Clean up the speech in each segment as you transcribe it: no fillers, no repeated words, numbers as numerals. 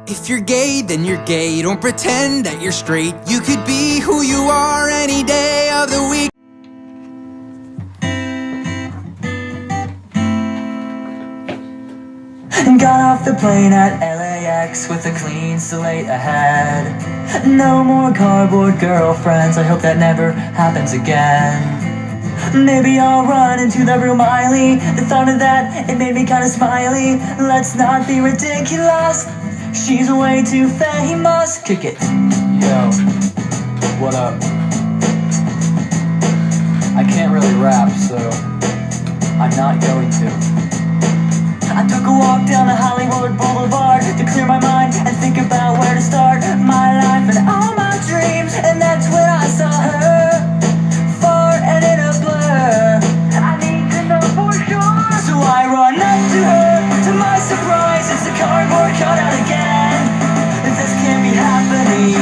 If you're gay, then you're gay. Don't pretend that you're straight. You could be who you are any day of the week. Got off the plane at LAX with a clean slate ahead. No more cardboard girlfriends, I hope that never happens again. Maybe I'll run into the room early. The thought of that, it made me kinda smiley. Let's not be ridiculous, she's way too famous. Kick it. Yo, what up? I can't really rap, so I'm not going to. I took a walk down the Hollywood Boulevard to clear my mind and think about where to start my life and all my dreams. And that's when I saw her, far and in a blur. I need to know for sure. So I run up to her. To my surprise, it's a cardboard cutout again. This can't be happening.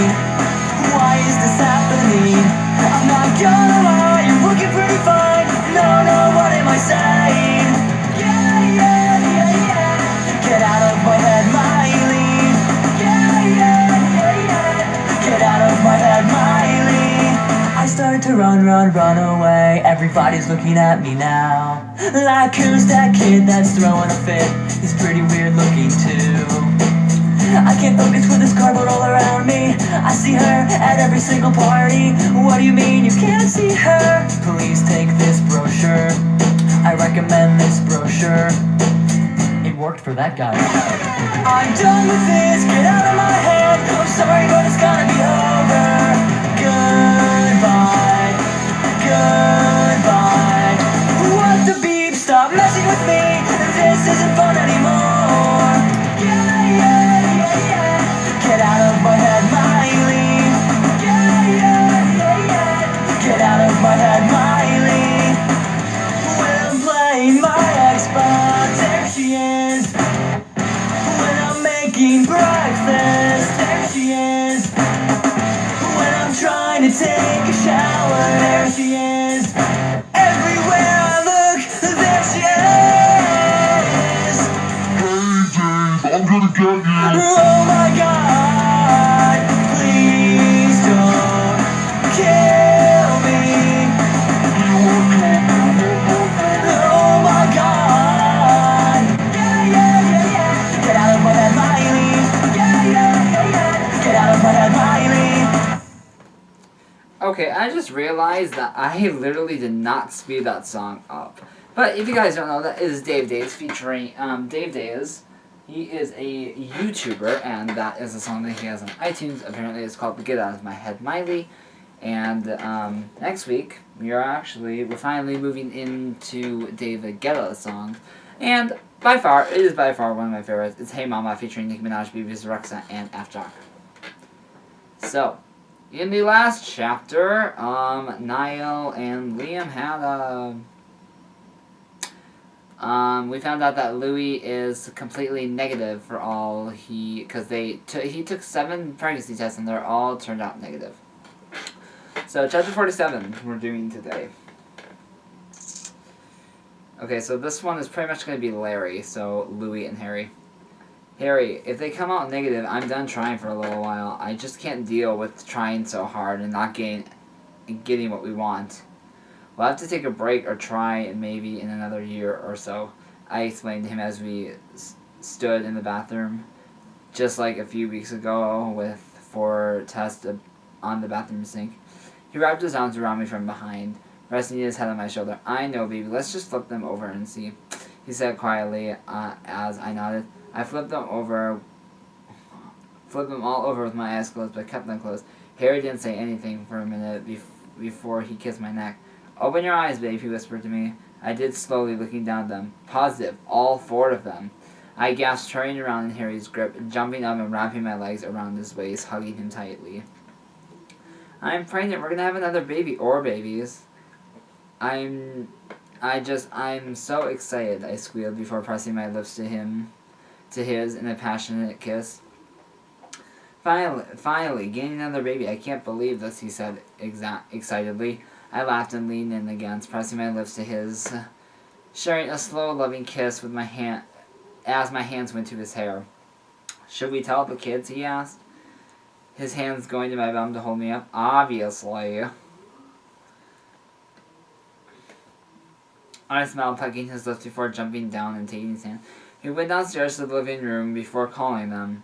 Why is this happening? I'm not gonna lie, you're looking pretty fine. No, what am I saying? Get out of my head, Miley. Get out of my head, Miley. I started to run away. Everybody's looking at me now. Like, who's that kid that's throwing a fit? He's pretty weird looking too. I can't focus with this cardboard all around me. I see her at every single party. What do you mean you can't see her? Please take this brochure. I recommend this brochure. Worked for that guy. I'm done with this, get out of my head. I'm sorry, but it's gotta be over. Goodbye. What the beep, stop messing with me. This isn't fun anymore. Get out of my head, Miley. Get out of my head, Miley. We'll play my Xbox, there she is. When I'm making breakfast, there she is. When I'm trying to take a shower, there she is. Everywhere I look, there she is. Hey Dave, I'm gonna get you. Oh my God, please don't kill me. Oh my God. Get out of my head, Miley. Get out of my head, Miley. Okay, I just realized that I literally did not speed that song up. But if you guys don't know, that is Dave Days featuring Dave Days. He is a YouTuber, and that is a song that he has on iTunes. Apparently, it's called "Get Out of My Head, Miley." And next week, we're finally moving into David Guetta's song. And it is by far one of my favorites. It's "Hey Mama" featuring Nicki Minaj, BB's Rexa, and After Dark. So, in the last chapter, Niall and Liam had we found out that Louis is completely negative for all because he took 7 pregnancy tests and they're all turned out negative. So, chapter 47 we're doing today. Okay, so this one is pretty much going to be Larry, so Louis and Harry. Harry, if they come out negative, I'm done trying for a little while. I just can't deal with trying so hard and not getting what we want. We'll have to take a break or try maybe in another year or so, I explained to him as we stood in the bathroom, just like a few weeks ago for test on the bathroom sink. He wrapped his arms around me from behind, resting his head on my shoulder. I know, baby, let's just flip them over and see, he said quietly as I nodded. I flipped them all over with my eyes closed, but kept them closed. Harry didn't say anything for a minute before he kissed my neck. Open your eyes, babe, he whispered to me. I did, slowly, looking down at them. Positive, all 4 of them. I gasped, turning around in Harry's grip, jumping up and wrapping my legs around his waist, hugging him tightly. I'm pregnant. We're gonna have another baby, or babies. I'm so excited, I squealed before pressing my lips to his in a passionate kiss. Finally, getting another baby. I can't believe this, he said excitedly. I laughed and leaned in again, pressing my lips to his, sharing a slow, loving kiss with my hand as my hands went to his hair. Should we tell the kids, he asked, his hands going to my bum to hold me up. Obviously. I smiled, tugging his lips before jumping down and taking his hand. He went downstairs to the living room before calling them.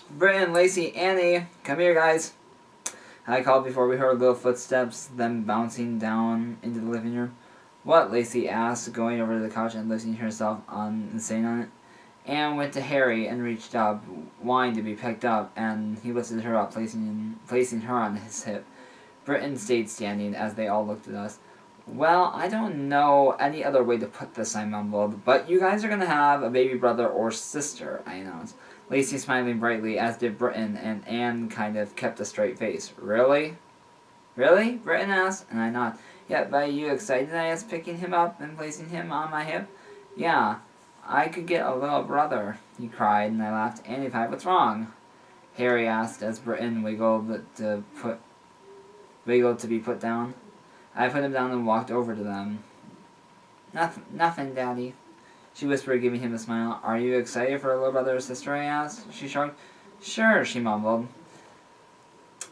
Britton, Lacey, Annie, come here, guys. I called before we heard little footsteps, then bouncing down into the living room. What? Lacey asked, going over to the couch and lifting herself on and sitting on it. Anne went to Harry and reached up, wanting to be picked up, and he lifted her up, placing her on his hip. Britton stayed standing as they all looked at us. Well, I don't know any other way to put this, I mumbled, but you guys are going to have a baby brother or sister, I announced. Lacey smiling brightly, as did Britton, and Anne kind of kept a straight face. Really? Really? Britton asked, and I nodded. Yeah, but are you excited? I asked, picking him up and placing him on my hip. Yeah, I could get a little brother, he cried, and I laughed. Annie replied, what's wrong? Harry asked, as Britton wiggled to be put down. I put him down and walked over to them. Nothing, Daddy, she whispered, giving him a smile. Are you excited for a little brother or sister, I asked. She shrugged. Sure, she mumbled.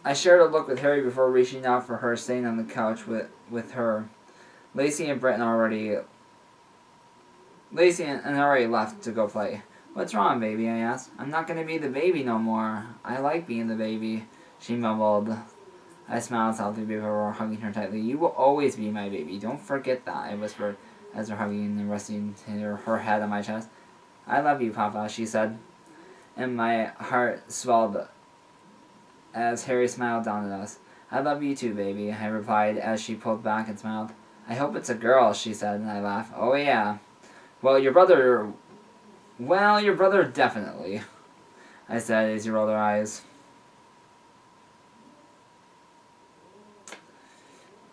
I shared a look with Harry before reaching out for her, staying on the couch with her. Lacey and already left to go play. What's wrong, baby, I asked. I'm not going to be the baby no more. I like being the baby, she mumbled. I smiled softly before hugging her tightly. You will always be my baby. Don't forget that, I whispered as her hugging and resting her head on my chest. I love you, Papa, she said, and my heart swelled as Harry smiled down at us. I love you too, baby, I replied as she pulled back and smiled. I hope it's a girl, she said, and I laughed. Oh, yeah. Well, your brother definitely, I said as he rolled her eyes.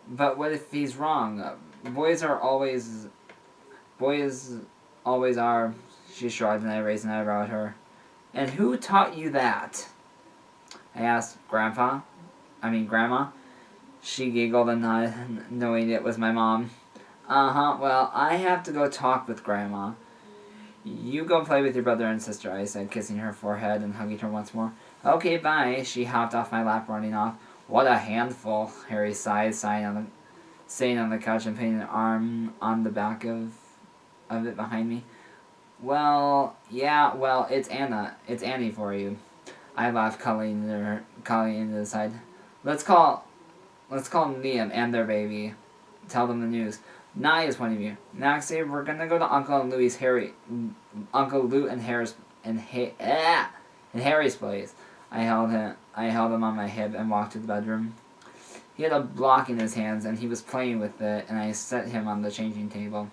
But what if he's wrong? Boys always are, she shrugged, and I raised an eyebrow at her. And who taught you that? I asked. Grandma. She giggled and nodded, knowing it was my mom. Well, I have to go talk with Grandma. You go play with your brother and sister, I said, kissing her forehead and hugging her once more. Okay, bye. She hopped off my lap, running off. What a handful, Harry sighed, sitting on the couch and putting an arm on the back of it behind me. Well, it's Annie for you. I laughed, calling into the side. Let's call Liam and their baby. Tell them the news. Nice one of you. Next day, we're gonna go to Uncle Lou and Harry's place. I held him on my hip and walked to the bedroom. He had a block in his hands and he was playing with it, and I set him on the changing table.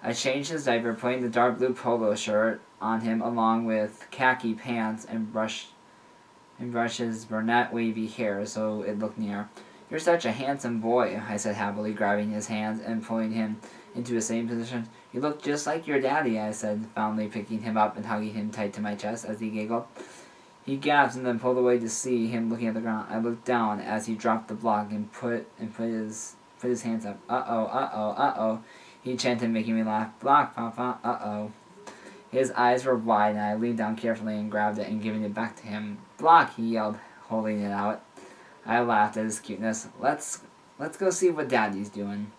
I changed his diaper, putting the dark blue polo shirt on him along with khaki pants, and brushed his brunette wavy hair so it looked near. You're such a handsome boy, I said happily, grabbing his hands and pulling him into the same position. You look just like your daddy, I said, fondly picking him up and hugging him tight to my chest as he giggled. He gasped and then pulled away to see him looking at the ground. I looked down as he dropped the block and put his hands up. Uh-oh, he chanted, making me laugh. Block, Papa, uh-oh. His eyes were wide, and I leaned down carefully and grabbed it and giving it back to him. Block, he yelled, holding it out. I laughed at his cuteness. Let's go see what Daddy's doing,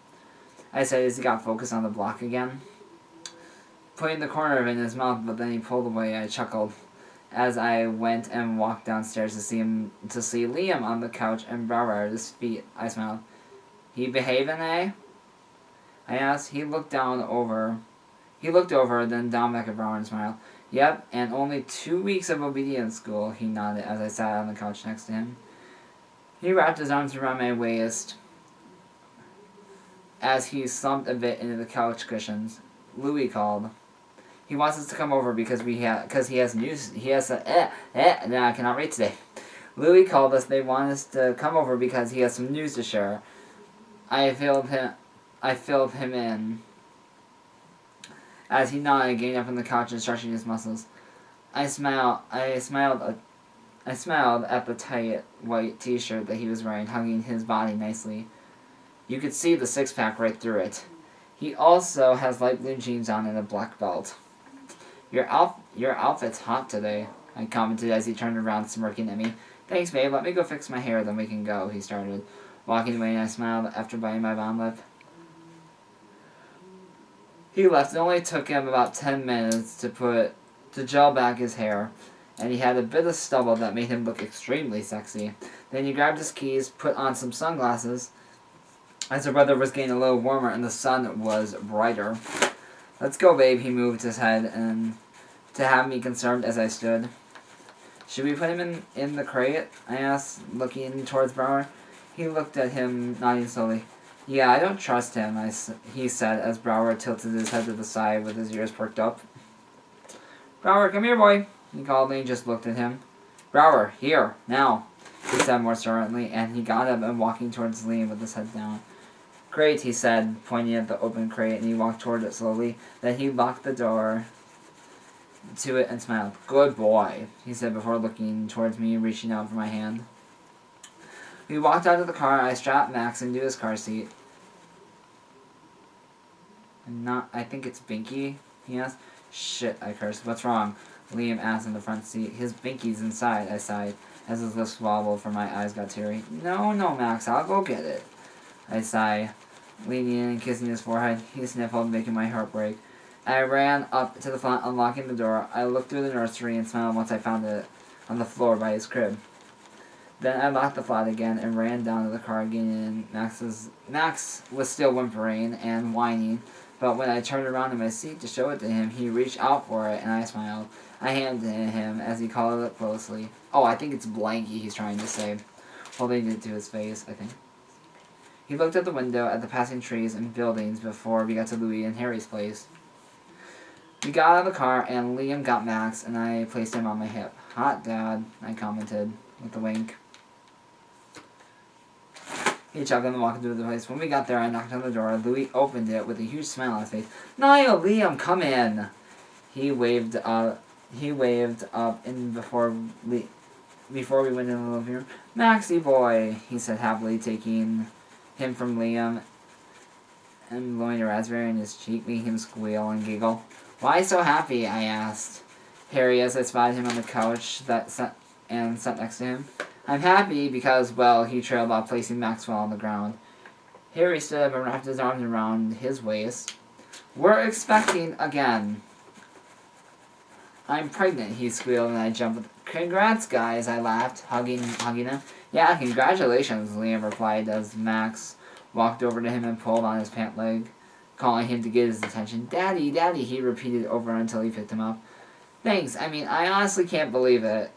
I said as he got focused on the block again. Putting the corner of it in his mouth, but then he pulled away. I chuckled as I went and walked downstairs to see Liam on the couch and Barbara at his feet. I smiled. He behaving, eh? I asked. He looked over, then down back at Barbara and smiled. Yep, and only 2 weeks of obedience school, he nodded as I sat on the couch next to him. He wrapped his arms around my waist as he slumped a bit into the couch cushions. Louis called. He wants us to come over because he has news. I cannot read today. Louis called us. They want us to come over because he has some news to share. I filled him in as he nodded, getting up on the couch and stretching his muscles. I smiled at the tight white t-shirt that he was wearing, hugging his body nicely. You could see the six-pack right through it. He also has light blue jeans on and a black belt. Your outfit's hot today, I commented as he turned around smirking at me. Thanks, babe. Let me go fix my hair, then we can go, he started. Walking away, and I smiled after biting my bottom lip. He left. It only took him about 10 minutes to gel back his hair, and he had a bit of stubble that made him look extremely sexy. Then he grabbed his keys, put on some sunglasses, as the weather was getting a little warmer and the sun was brighter. Let's go, babe, he moved his head and to have me concerned as I stood. Should we put him in the crate? I asked, looking towards Brower. He looked at him, nodding slowly. Yeah, I don't trust him, he said as Brower tilted his head to the side with his ears perked up. Brower, come here, boy, he called, and he just looked at him. Brower, here, now, he said more sternly, and he got up and walking towards Liam with his head down. Great, he said, pointing at the open crate, and he walked toward it slowly. Then he locked the door to it and smiled. Good boy, he said before looking towards me and reaching out for my hand. We walked out of the car. I strapped Max into his car seat. I think it's Binky, he asked. Shit, I cursed. What's wrong? Liam asked in the front seat. His Binky's inside, I sighed, as his lips wobbled for my eyes got teary. No, Max, I'll go get it, I sighed, leaning in and kissing his forehead. He sniffled, making my heart break. I ran up to the front, unlocking the door. I looked through the nursery and smiled once I found it on the floor by his crib. Then I locked the flat again and ran down to the car again. Max was still whimpering and whining, but when I turned around in my seat to show it to him, he reached out for it and I smiled. I handed it to him as he collared it closely. Oh, I think it's Blanky he's trying to say, holding it to his face, I think. He looked at the window at the passing trees and buildings before we got to Louie and Harry's place. We got out of the car and Liam got Max and I placed him on my hip. Hot, Dad, I commented with a wink. He chuckled and walked through the place. When we got there, I knocked on the door. Louis opened it with a huge smile on his face. Niall, Liam, come in. He waved up in before we went in the living room. Maxie boy, he said happily, taking him from Liam and blowing a raspberry in his cheek, making him squeal and giggle. Why so happy? I asked Harry as I spotted him on the couch that sat next to him. I'm happy because, well, he trailed off, placing Maxwell on the ground. Harry stood up and wrapped his arms around his waist. We're expecting again. I'm pregnant, he squealed, and I jumped. Congrats, guys, I laughed, hugging him. Yeah, congratulations, Liam replied as Max walked over to him and pulled on his pant leg, calling him to get his attention. Daddy, Daddy, he repeated over until he picked him up. Thanks, I honestly can't believe it.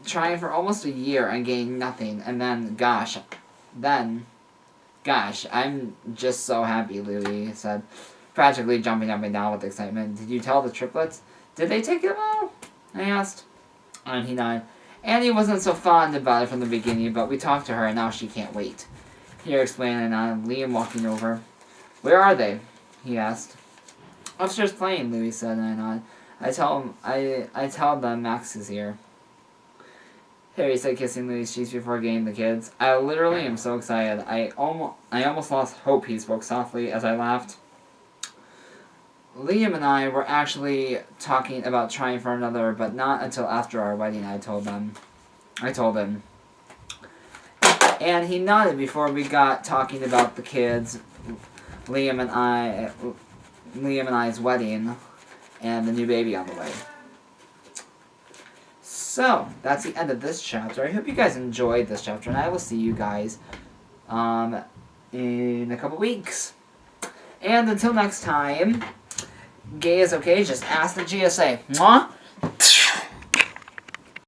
Trying for almost a year and getting nothing, and then, gosh, I'm just so happy, Louie said, practically jumping up and down with excitement. Did you tell the triplets? Did they take them all? I asked. And he nodded. Annie wasn't so fond about it from the beginning, but we talked to her, and now she can't wait. He explained, and on Liam walking over. Where are they? He asked. Upstairs playing, Louie said, and I nodded. I tell them Max is here. Harry said, kissing Louie's cheeks before getting the kids. I literally am so excited. I almost lost hope, he spoke softly as I laughed. Liam and I were actually talking about trying for another, but not until after our wedding, I told him. And he nodded before we got talking about the kids, Liam and I's wedding, and the new baby on the way. So, that's the end of this chapter. I hope you guys enjoyed this chapter, and I will see you guys in a couple weeks. And until next time, gay is okay, just ask the GSA. Mwah!